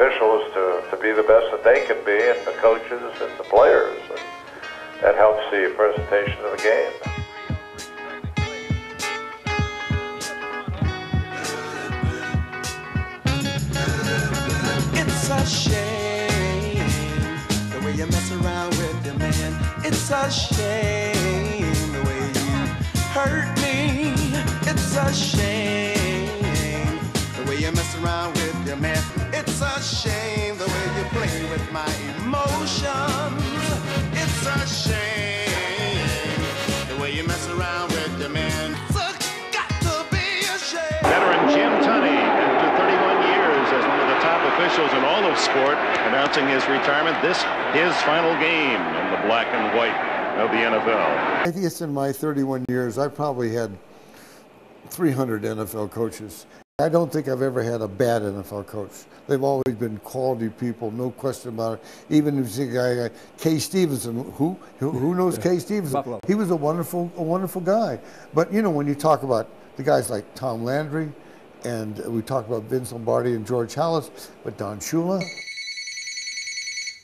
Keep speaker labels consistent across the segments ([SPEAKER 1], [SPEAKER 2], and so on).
[SPEAKER 1] officials to be the best that they can be, and the coaches and the players. And that helps the presentation of the game.
[SPEAKER 2] It's a shame the way you mess around with your man. It's a shame the way you hurt me. It's a shame the way you mess around with your man. It's a shame the way you play with my emotions. It's a shame the way you mess around with your man. It's got to be a shame.
[SPEAKER 3] Veteran Jim Tunney, after 31 years as one of the top officials in all of sport, announcing his retirement. This his final game in the black and white of the NFL.
[SPEAKER 4] I guess in my 31 years, I probably had 300 NFL coaches. I don't think I've ever had a bad NFL coach. They've always been quality people, no question about it. Even if you see a guy like Kay Stevenson, who knows Kay Stevenson?
[SPEAKER 5] Buffalo.
[SPEAKER 4] He was a wonderful guy. But you know, when you talk about the guys like Tom Landry, and we talk about Vince Lombardi and George Halas, but Don Shula.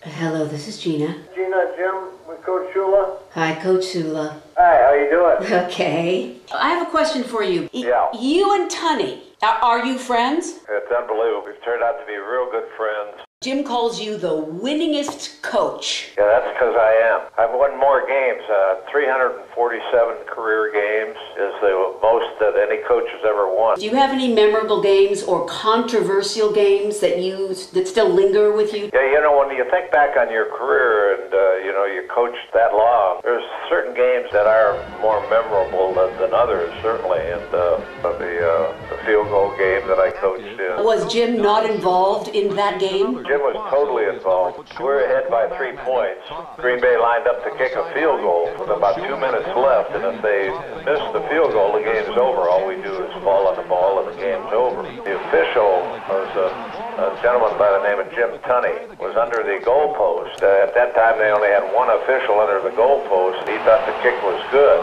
[SPEAKER 6] Hello, this is Gina.
[SPEAKER 1] Gina, Jim, with Coach Shula.
[SPEAKER 6] Hi, Coach Sula.
[SPEAKER 1] Hi, how you doing?
[SPEAKER 6] Okay. I have a question for you.
[SPEAKER 1] Yeah.
[SPEAKER 6] You and Tunney, are you friends?
[SPEAKER 1] It's unbelievable. We've turned out to be real good friends.
[SPEAKER 6] Jim calls you the winningest coach.
[SPEAKER 1] Yeah, that's because I am. I've won more games. 347 career games is the most that any coach has ever won.
[SPEAKER 6] Do you have any memorable games or controversial games that still linger with you?
[SPEAKER 1] Yeah, you know, when you think back on your career and, you coached that long, there's certain games that are more memorable than others, certainly. And the field goal game that I coached in.
[SPEAKER 6] Was Jim not involved in that game?
[SPEAKER 1] Jim was totally involved. We were ahead by 3 points. Green Bay lined up to kick a field goal with about 2 minutes left, and if they miss the field goal, the game's over. All we do is fall on the ball, and the game's over. The official was a gentleman by the name of Jim Tunney, was under the goalpost. At that time, they only had one official under the goalpost. He thought the kick was good,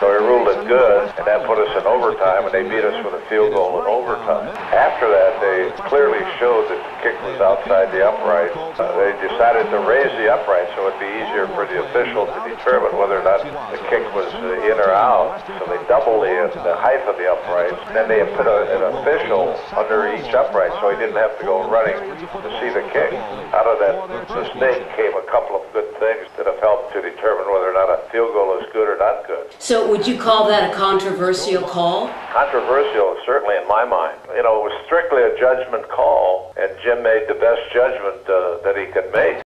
[SPEAKER 1] so he ruled it good, and that put us in overtime, and they beat us with a field goal in overtime. After that, they clearly showed that the kick was outside the upright. They decided to raise the upright so it'd be easier for the official to determine whether or not the kick was in or out. So they doubled the height of the upright. Then they put an official under each upright so he didn't have to go running to see the kick. Out of that mistake came a couple of good things that have helped to determine whether or not a field goal is good or not good.
[SPEAKER 6] So would you call that a controversial call?
[SPEAKER 1] Controversial, certainly in my mind. You know, it was strictly a judgment call, and Jim made the best judgment that he could make.